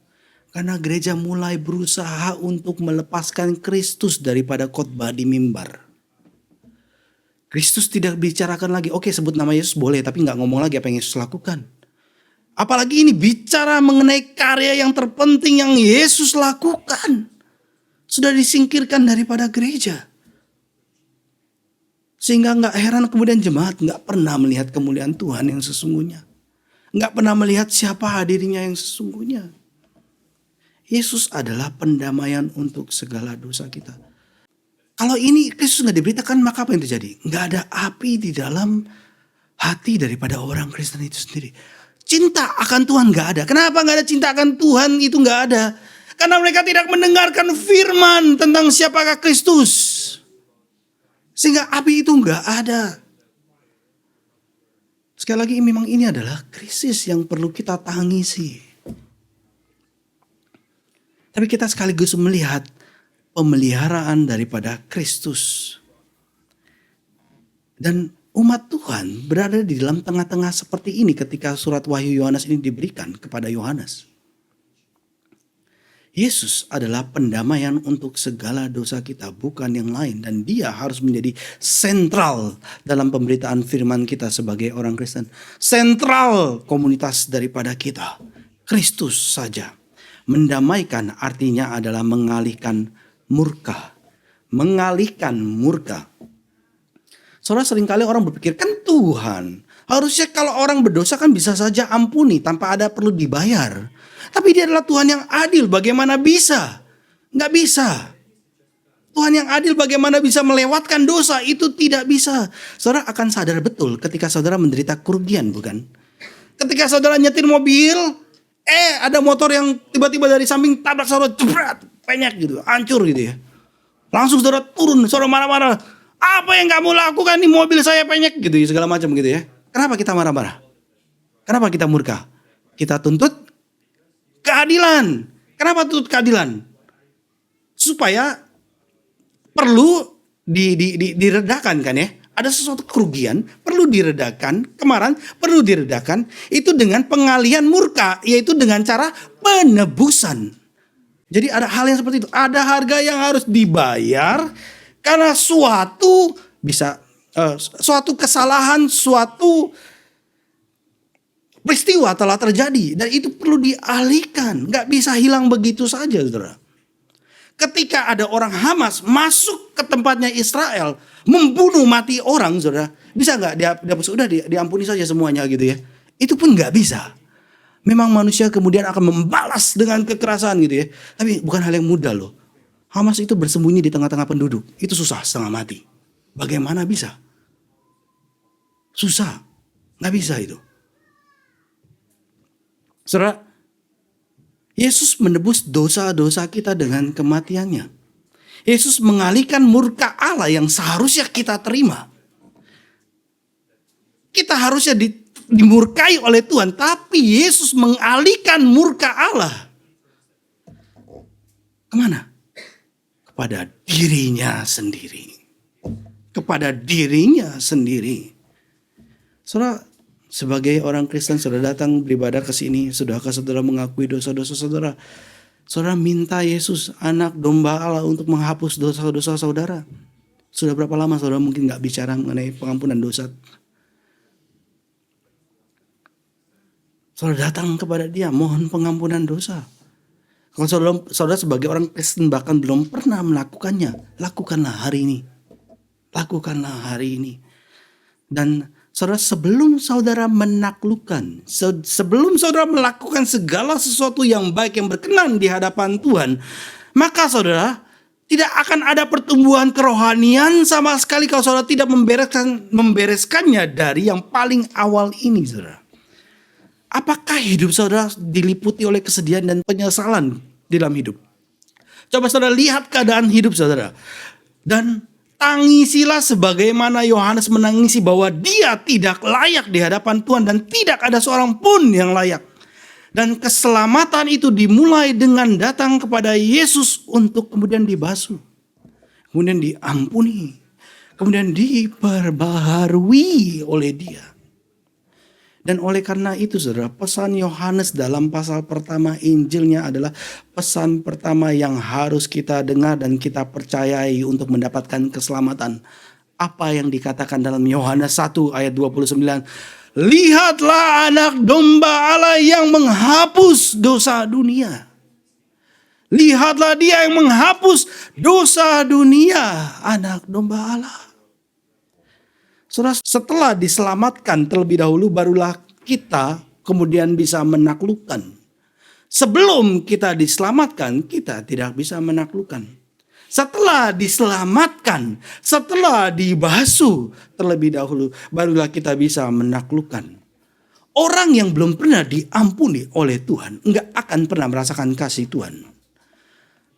Karena gereja mulai berusaha untuk melepaskan Kristus daripada khotbah di mimbar. Kristus tidak bicarakan lagi, oke sebut nama Yesus boleh, tapi gak ngomong lagi apa yang Yesus lakukan. Apalagi ini bicara mengenai karya yang terpenting yang Yesus lakukan. Sudah disingkirkan daripada gereja. Sehingga gak heran kemudian jemaat gak pernah melihat kemuliaan Tuhan yang sesungguhnya. Gak pernah melihat siapa hadirnya yang sesungguhnya. Yesus adalah pendamaian untuk segala dosa kita. Kalau ini Kristus gak diberitakan, maka apa yang terjadi? Gak ada api di dalam hati daripada orang Kristen itu sendiri. Cinta akan Tuhan gak ada. Kenapa gak ada cinta akan Tuhan itu gak ada? Karena mereka tidak mendengarkan firman tentang siapakah Kristus. Sehingga api itu gak ada. Sekali lagi memang ini adalah krisis yang perlu kita tangisi. Tapi kita sekaligus melihat pemeliharaan daripada Kristus. Dan umat Tuhan berada di dalam tengah-tengah seperti ini ketika surat Wahyu Yohanes ini diberikan kepada Yohanes. Yesus adalah pendamaian untuk segala dosa kita, bukan yang lain. Dan dia harus menjadi sentral dalam pemberitaan firman kita sebagai orang Kristen. Sentral komunitas daripada kita. Kristus saja. Mendamaikan artinya adalah mengalihkan murka. Mengalihkan murka. Saudara, seringkali orang berpikir, kan Tuhan harusnya kalau orang berdosa kan bisa saja ampuni tanpa ada perlu dibayar. Tapi dia adalah Tuhan yang adil, bagaimana bisa? Nggak bisa. Tuhan yang adil bagaimana bisa melewatkan dosa? Itu tidak bisa. Saudara akan sadar betul ketika saudara menderita kerugian, bukan? Ketika saudara nyetir mobil, ada motor yang tiba-tiba dari samping tabrak saudara, jebret, penyek gitu, hancur gitu ya. Langsung saudara turun, saudara marah-marah. Apa yang kamu lakukan nih, mobil saya penyek gitu ya, segala macam gitu ya. Kenapa kita marah-marah? Kenapa kita murka? Kita tuntut keadilan. Kenapa tuntut keadilan? Supaya perlu diredakan kan ya. Ada sesuatu kerugian perlu diredakan, kemarahan perlu diredakan. Itu dengan pengalihan murka, yaitu dengan cara penebusan. Jadi ada hal yang seperti itu. Ada harga yang harus dibayar karena suatu kesalahan, suatu peristiwa telah terjadi dan itu perlu dialihkan. Gak bisa hilang begitu saja, saudara. Ketika ada orang Hamas masuk ke tempatnya Israel, membunuh mati orang, saudara, bisa gak diampuni saja semuanya gitu ya? Itu pun gak bisa. Memang manusia kemudian akan membalas dengan kekerasan gitu ya. Tapi bukan hal yang mudah loh. Hamas itu bersembunyi di tengah-tengah penduduk. Itu susah setengah mati. Bagaimana bisa? Susah. Gak bisa itu. Saudara, Yesus menebus dosa-dosa kita dengan kematiannya. Yesus mengalihkan murka Allah yang seharusnya kita terima. Kita harusnya dimurkai oleh Tuhan, tapi Yesus mengalihkan murka Allah. Kemana? Kepada dirinya sendiri. Kepada dirinya sendiri. Saudara, sebagai orang Kristen sudah datang beribadah ke sini, sudahkah saudara mengakui dosa-dosa saudara? Saudara minta Yesus, anak domba Allah, untuk menghapus dosa-dosa saudara. Sudah berapa lama saudara mungkin gak bicara mengenai pengampunan dosa? Saudara datang kepada dia, mohon pengampunan dosa. Kalau saudara sebagai orang Kristen bahkan belum pernah melakukannya, lakukanlah hari ini. Lakukanlah hari ini. Dan saudara, sebelum saudara menaklukkan, sebelum saudara melakukan segala sesuatu yang baik yang berkenan di hadapan Tuhan, maka saudara tidak akan ada pertumbuhan kerohanian sama sekali kalau saudara tidak membereskannya dari yang paling awal ini, saudara. Apakah hidup saudara diliputi oleh kesedihan dan penyesalan di dalam hidup? Coba saudara lihat keadaan hidup saudara. Dan tangisilah sebagaimana Yohanes menangisi bahwa dia tidak layak di hadapan Tuhan dan tidak ada seorang pun yang layak. Dan keselamatan itu dimulai dengan datang kepada Yesus untuk kemudian dibasuh, kemudian diampuni, kemudian diperbaharui oleh dia. Dan oleh karena itu saudara, pesan Yohanes dalam pasal pertama Injilnya adalah pesan pertama yang harus kita dengar dan kita percayai untuk mendapatkan keselamatan. Apa yang dikatakan dalam Yohanes 1 ayat 29. Lihatlah anak domba Allah yang menghapus dosa dunia. Lihatlah dia yang menghapus dosa dunia, anak domba Allah. Saudara, setelah diselamatkan terlebih dahulu barulah kita kemudian bisa menaklukkan. Sebelum kita diselamatkan, kita tidak bisa menaklukkan. Setelah diselamatkan, setelah dibasuh terlebih dahulu, barulah kita bisa menaklukkan. Orang yang belum pernah diampuni oleh Tuhan nggak akan pernah merasakan kasih Tuhan.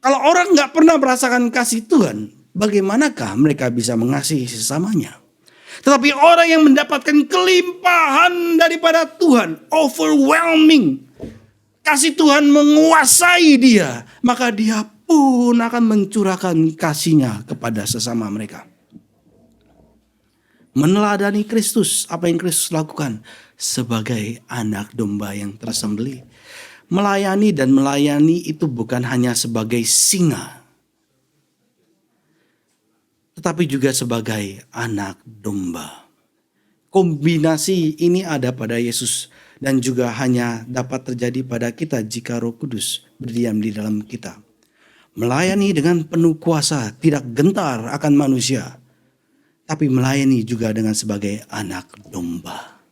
Kalau orang nggak pernah merasakan kasih Tuhan, bagaimanakah mereka bisa mengasihi sesamanya? Tetapi orang yang mendapatkan kelimpahan daripada Tuhan, overwhelming, kasih Tuhan menguasai dia, maka dia pun akan mencurahkan kasihnya kepada sesama mereka. Meneladani Kristus, apa yang Kristus lakukan sebagai anak domba yang tersembelih. Melayani dan melayani itu bukan hanya sebagai singa, tetapi juga sebagai anak domba. Kombinasi ini ada pada Yesus dan juga hanya dapat terjadi pada kita jika Roh Kudus berdiam di dalam kita. Melayani dengan penuh kuasa, tidak gentar akan manusia, tapi melayani juga dengan sebagai anak domba.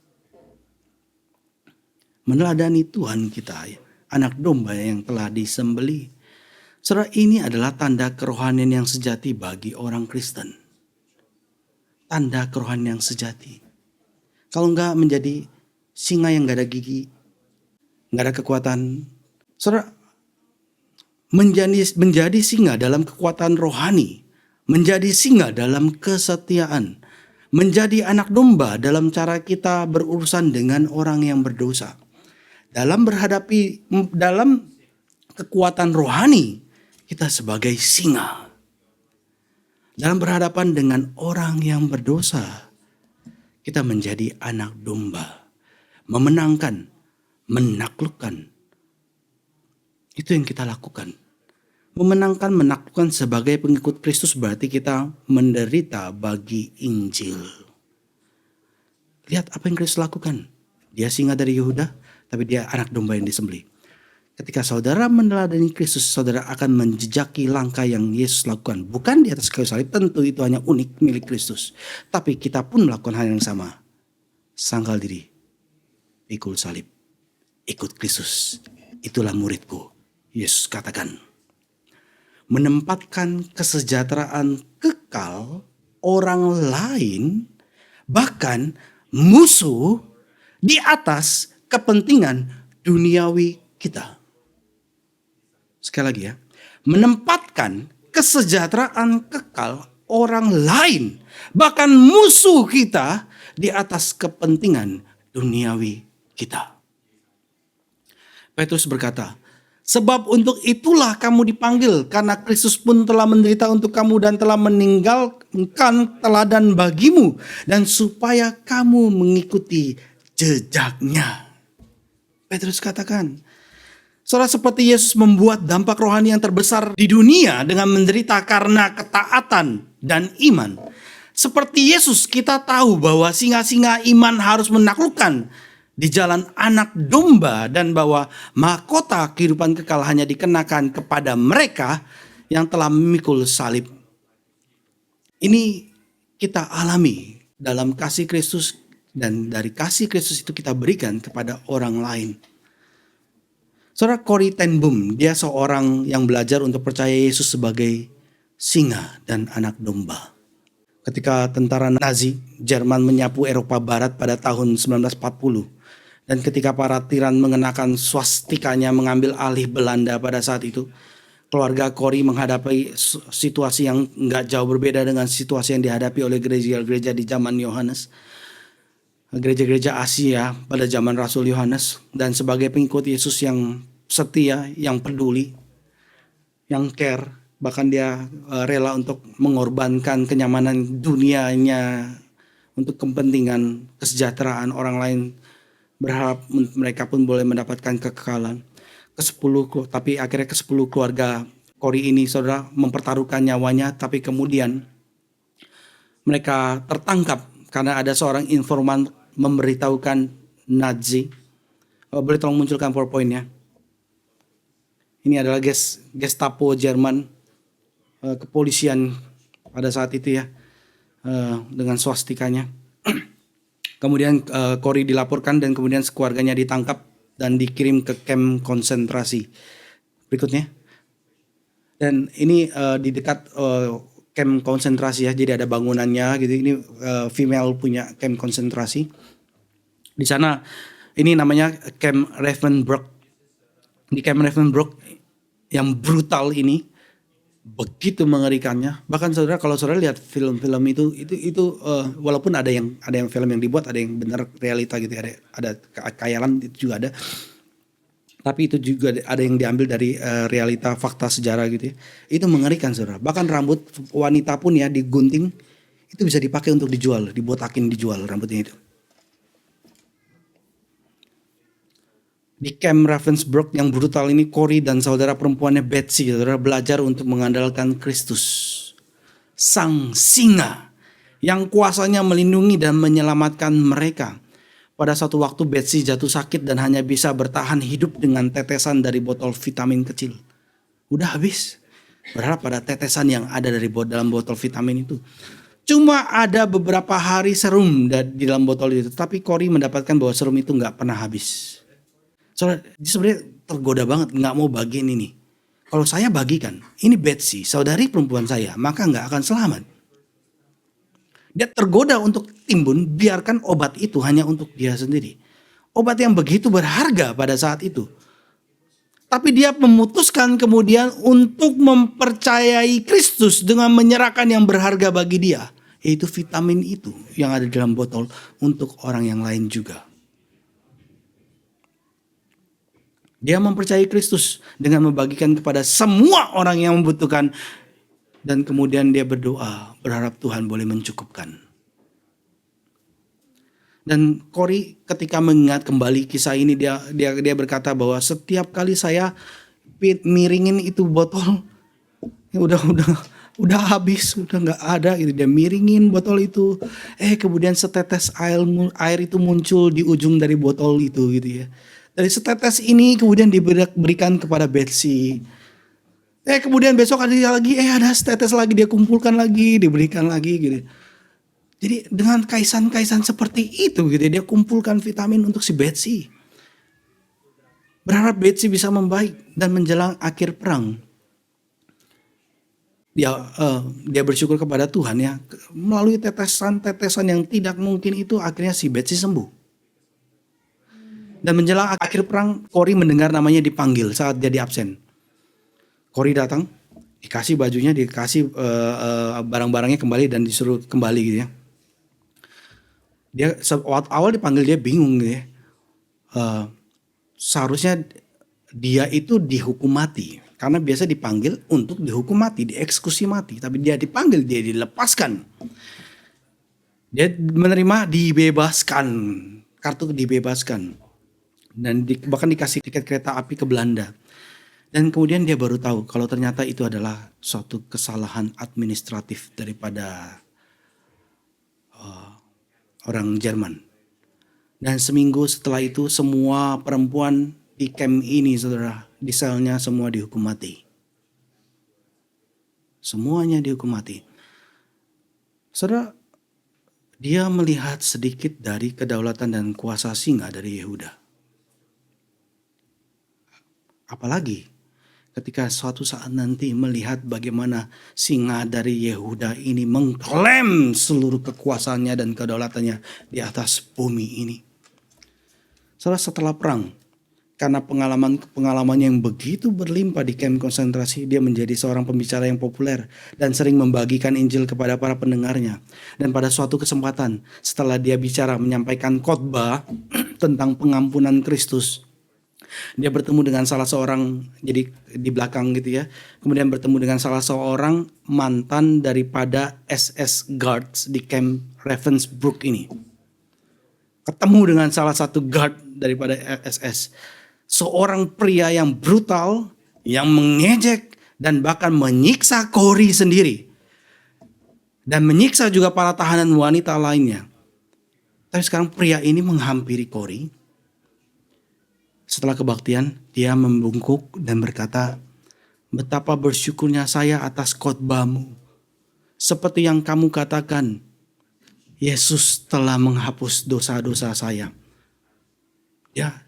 Meneladani Tuhan kita, anak domba yang telah disembelih. Saudara, ini adalah tanda kerohanian yang sejati bagi orang Kristen. Tanda kerohanian yang sejati. Kalau enggak menjadi singa yang enggak ada gigi, enggak ada kekuatan. Saudara, menjadi singa dalam kekuatan rohani, menjadi singa dalam kesetiaan, menjadi anak domba dalam cara kita berurusan dengan orang yang berdosa. Dalam kekuatan rohani, kita sebagai singa. Dalam berhadapan dengan orang yang berdosa, kita menjadi anak domba. Memenangkan, menaklukkan. Itu yang kita lakukan. Memenangkan, menaklukkan sebagai pengikut Kristus berarti kita menderita bagi Injil. Lihat apa yang Kristus lakukan. Dia singa dari Yehuda, tapi dia anak domba yang disembelih. Ketika saudara meneladani Kristus, saudara akan menjejaki langkah yang Yesus lakukan. Bukan di atas kayu salib, tentu itu hanya unik milik Kristus. Tapi kita pun melakukan hal yang sama. Sangkal diri, pikul salib, ikut Kristus. Itulah muridku, Yesus katakan. Menempatkan kesejahteraan kekal orang lain, bahkan musuh, di atas kepentingan duniawi kita. Sekali lagi ya, menempatkan kesejahteraan kekal orang lain, bahkan musuh kita di atas kepentingan duniawi kita. Petrus berkata, sebab untuk itulah kamu dipanggil, karena Kristus pun telah menderita untuk kamu dan telah meninggalkan teladan bagimu, dan supaya kamu mengikuti jejaknya. Petrus katakan, Saudara, seperti Yesus membuat dampak rohani yang terbesar di dunia dengan menderita karena ketaatan dan iman. Seperti Yesus, kita tahu bahwa singa-singa iman harus menaklukkan di jalan anak domba, dan bahwa mahkota kehidupan kekal hanya dikenakan kepada mereka yang telah memikul salib. Ini kita alami dalam kasih Kristus, dan dari kasih Kristus itu kita berikan kepada orang lain. Saudara, Corrie ten Boom, dia seorang yang belajar untuk percaya Yesus sebagai singa dan anak domba. Ketika tentara Nazi Jerman menyapu Eropa Barat pada tahun 1940, dan ketika para tiran mengenakan swastikanya mengambil alih Belanda pada saat itu, keluarga Corrie menghadapi situasi yang nggak jauh berbeda dengan situasi yang dihadapi oleh gereja-gereja di zaman Yohanes. Gereja-gereja Asia pada zaman Rasul Yohanes, dan sebagai pengikut Yesus yang setia, yang peduli, yang care, bahkan dia rela untuk mengorbankan kenyamanan dunianya untuk kepentingan kesejahteraan orang lain, berharap mereka pun boleh mendapatkan kekekalan. Tapi akhirnya ke-10 keluarga Corrie ini, saudara, mempertaruhkan nyawanya, tapi kemudian mereka tertangkap karena ada seorang informan memberitahukan Nazi. Boleh tolong munculkan PowerPoint-nya. Ini adalah Gestapo Jerman, kepolisian pada saat itu ya, dengan swastikanya. Kemudian Corrie dilaporkan dan kemudian keluarganya ditangkap dan dikirim ke kamp konsentrasi. Berikutnya. Dan ini di dekat kamp konsentrasi ya, jadi ada bangunannya gitu. Ini female punya kamp konsentrasi. Di sana ini namanya kamp Ravensbrück. Di kamp Ravensbrück yang brutal ini begitu mengerikannya. Bahkan saudara, kalau saudara lihat film-film itu walaupun ada yang film yang dibuat, ada yang benar realita gitu, ada khayalan itu juga ada. Tapi itu juga ada yang diambil dari realita fakta sejarah gitu ya. Itu mengerikan saudara. Bahkan rambut wanita pun ya digunting, itu bisa dipakai untuk dijual, dibotakin dijual rambutnya itu. Di camp Ravensbrück yang brutal ini, Corrie dan saudara perempuannya Betsy, saudara, belajar untuk mengandalkan Kristus, sang singa yang kuasanya melindungi dan menyelamatkan mereka. Pada suatu waktu Betsy jatuh sakit dan hanya bisa bertahan hidup dengan tetesan dari botol vitamin kecil. Udah habis. Berharap pada tetesan yang ada dalam botol vitamin itu. Cuma ada beberapa hari serum di dalam botol itu. Tapi Corrie mendapatkan bahwa serum itu gak pernah habis. Soalnya dia sebenarnya tergoda banget, gak mau bagiin ini. Kalau saya bagikan, ini Betsy, saudari perempuan saya, maka gak akan selamat. Dia tergoda untuk timbun, biarkan obat itu hanya untuk dia sendiri. Obat yang begitu berharga pada saat itu. Tapi dia memutuskan kemudian untuk mempercayai Kristus dengan menyerahkan yang berharga bagi dia. Yaitu vitamin itu yang ada dalam botol untuk orang yang lain juga. Dia mempercayai Kristus dengan membagikan kepada semua orang yang membutuhkan. Dan kemudian dia berdoa, berharap Tuhan boleh mencukupkan. Dan Corrie ketika mengingat kembali kisah ini, dia berkata bahwa setiap kali saya miringin itu botol, udah habis, udah nggak ada gitu. Dia miringin botol itu, kemudian setetes air itu muncul di ujung dari botol itu gitu ya. Dari setetes ini kemudian diberikan kepada Betsy. Kemudian besok ada lagi, ada setetes lagi, dia kumpulkan lagi, diberikan lagi gitu. Jadi dengan kaisan-kaisan seperti itu gitu, dia kumpulkan vitamin untuk si Betsy. Berharap Betsy bisa membaik dan menjelang akhir perang. Dia bersyukur kepada Tuhan ya, melalui tetesan-tetesan yang tidak mungkin itu akhirnya si Betsy sembuh. Dan menjelang akhir perang, Corrie mendengar namanya dipanggil saat dia absen. Corrie datang, dikasih bajunya, dikasih barang-barangnya kembali dan disuruh kembali gitu ya. Dia awal dipanggil dia bingung gitu ya. Seharusnya dia itu dihukum mati. Karena biasa dipanggil untuk dihukum mati, dieksekusi mati. Tapi dia dipanggil, dia dilepaskan. Dia menerima dibebaskan, kartu dibebaskan. Dan bahkan dikasih tiket kereta api ke Belanda. Dan kemudian dia baru tahu kalau ternyata itu adalah suatu kesalahan administratif daripada orang Jerman. Dan seminggu setelah itu semua perempuan di camp ini, saudara, di selnya semua dihukum mati. Semuanya dihukum mati. Saudara, dia melihat sedikit dari kedaulatan dan kuasa singa dari Yehuda. Apalagi ketika suatu saat nanti melihat bagaimana singa dari Yehuda ini mengklaim seluruh kekuasaannya dan kedaulatannya di atas bumi ini. Setelah perang, karena pengalamannya yang begitu berlimpah di kamp konsentrasi, dia menjadi seorang pembicara yang populer dan sering membagikan Injil kepada para pendengarnya. Dan pada suatu kesempatan, setelah dia bicara menyampaikan khotbah tentang pengampunan Kristus, dia bertemu dengan salah seorang, jadi di belakang gitu ya. Kemudian bertemu dengan salah seorang mantan daripada SS Guards di camp Ravensbrück ini. Ketemu dengan salah satu guard daripada SS. Seorang pria yang brutal, yang mengejek dan bahkan menyiksa Corrie sendiri. Dan menyiksa juga para tahanan wanita lainnya. Tapi sekarang pria ini menghampiri Corrie. Setelah kebaktian, dia membungkuk dan berkata, "Betapa bersyukurnya saya atas khotbahmu. Seperti yang kamu katakan, Yesus telah menghapus dosa-dosa saya." Ya,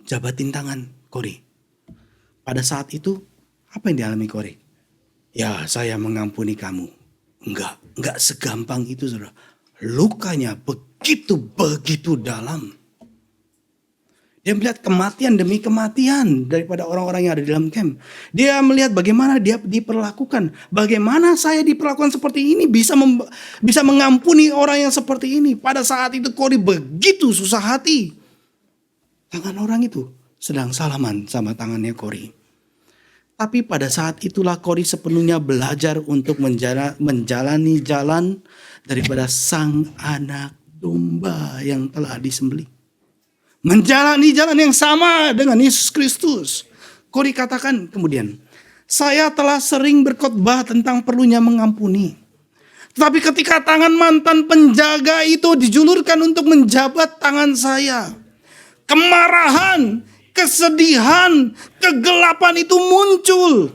jabatin tangan Corrie. Pada saat itu, apa yang dialami Corrie? "Ya, saya mengampuni kamu." Enggak segampang itu, saudara. Lukanya begitu dalam. Dia melihat kematian demi kematian daripada orang-orang yang ada di dalam camp. Dia melihat bagaimana dia diperlakukan. Bagaimana saya diperlakukan seperti ini, bisa mengampuni orang yang seperti ini. Pada saat itu Corrie begitu susah hati. Tangan orang itu sedang salaman sama tangannya Corrie. Tapi pada saat itulah Corrie sepenuhnya belajar untuk menjalani jalan daripada sang anak domba yang telah disembelih. Menjalani jalan yang sama dengan Yesus Kristus. Corrie katakan kemudian, "Saya telah sering berkhotbah tentang perlunya mengampuni. Tetapi ketika tangan mantan penjaga itu dijulurkan untuk menjabat tangan saya, kemarahan, kesedihan, kegelapan itu muncul.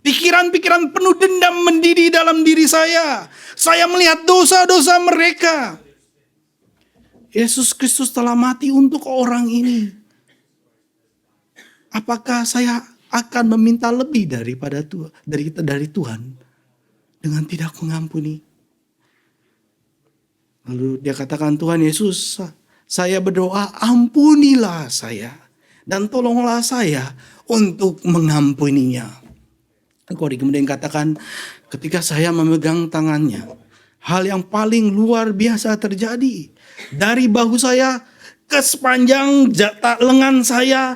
Pikiran-pikiran penuh dendam mendidih dalam diri saya. Saya melihat dosa-dosa mereka. Yesus Kristus telah mati untuk orang ini. Apakah saya akan meminta lebih daripada dari Tuhan dengan tidak mengampuni?" Lalu dia katakan, "Tuhan Yesus, saya berdoa, ampunilah saya dan tolonglah saya untuk mengampuninya." Corrie kemudian katakan, "Ketika saya memegang tangannya, hal yang paling luar biasa terjadi. Dari bahu saya ke sepanjang lengan saya,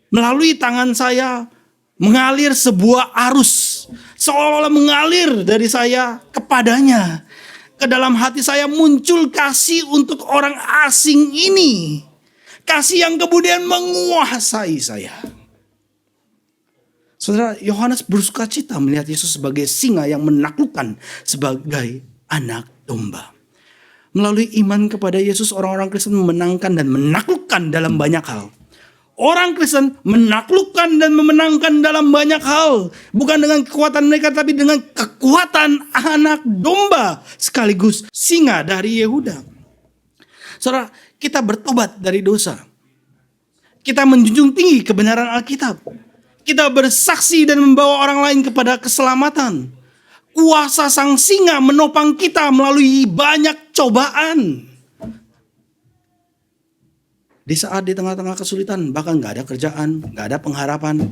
melalui tangan saya, mengalir sebuah arus. Seolah-olah mengalir dari saya kepadanya. Ke dalam hati saya muncul kasih untuk orang asing ini. Kasih yang kemudian menguasai saya." Saudara, Yohanes bersukacita melihat Yesus sebagai singa yang menaklukkan, sebagai anak domba. Melalui iman kepada Yesus, orang-orang Kristen memenangkan dan menaklukkan dalam banyak hal. Orang Kristen menaklukkan dan memenangkan dalam banyak hal. Bukan dengan kekuatan mereka, tapi dengan kekuatan anak domba sekaligus singa dari Yehuda. Saudara, kita bertobat dari dosa. Kita menjunjung tinggi kebenaran Alkitab. Kita bersaksi dan membawa orang lain kepada keselamatan. Kuasa sang singa menopang kita melalui banyak cobaan. Di saat di tengah-tengah kesulitan, bahkan gak ada kerjaan, gak ada pengharapan.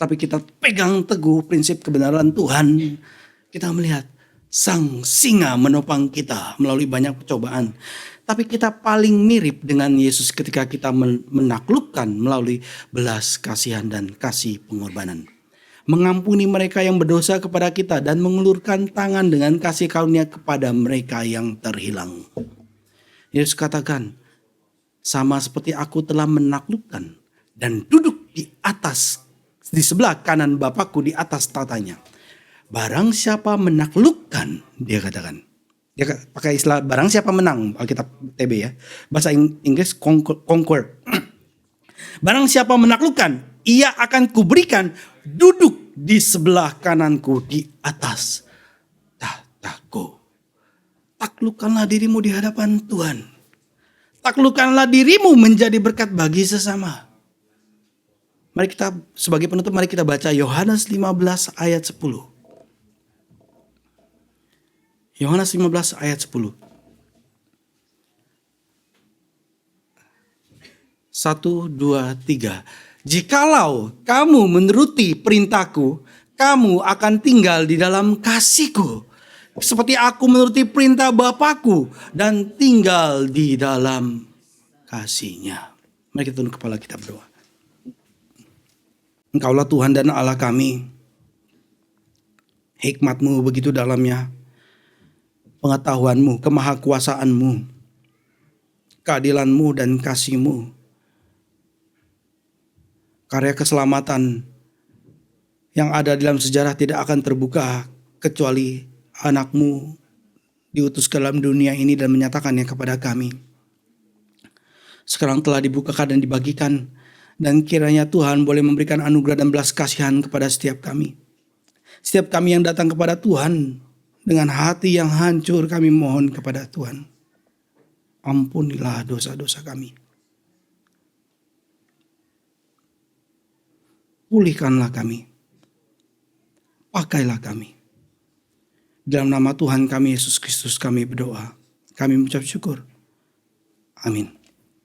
Tapi kita pegang teguh prinsip kebenaran Tuhan. Kita melihat sang singa menopang kita melalui banyak cobaan. Tapi kita paling mirip dengan Yesus ketika kita menaklukkan melalui belas kasihan dan kasih pengorbanan. Mengampuni mereka yang berdosa kepada kita dan mengulurkan tangan dengan kasih karunia kepada mereka yang terhilang. Yesus katakan, sama seperti aku telah menaklukkan dan duduk di sebelah kanan Bapakku di atas tatanya. Barang siapa menaklukkan, dia katakan. Dia pakai istilah barang siapa menang, Alkitab TB ya. Bahasa Inggris conquer. Barang siapa menaklukkan, ia akan kuberikan duduk di sebelah kananku di atas tahtaku. Taklukkanlah dirimu di hadapan Tuhan. Taklukkanlah dirimu menjadi berkat bagi sesama. Mari kita sebagai penutup, mari kita baca Yohanes 15 ayat 10. Yohanes 15 ayat 10. 1, 2, 3. Jikalau kamu menuruti perintahku, kamu akan tinggal di dalam kasihku. Seperti aku menuruti perintah Bapakku dan tinggal di dalam kasihnya. Mari kita tunduk kepala, kita berdoa. Engkaulah Tuhan dan Allah kami. Hikmat-Mu begitu dalamnya. Pengetahuan-Mu, kemahakuasaan-Mu, keadilan-Mu dan kasih-Mu. Karya keselamatan yang ada dalam sejarah tidak akan terbuka kecuali Anak-Mu diutus ke dalam dunia ini dan menyatakannya kepada kami. Sekarang telah dibukakan dan dibagikan, dan kiranya Tuhan boleh memberikan anugerah dan belas kasihan kepada setiap kami. Setiap kami yang datang kepada Tuhan dengan hati yang hancur, kami mohon kepada Tuhan, ampunilah dosa-dosa kami. Pulihkanlah kami. Pakailah kami. Dalam nama Tuhan kami Yesus Kristus kami berdoa. Kami mengucap syukur. Amin.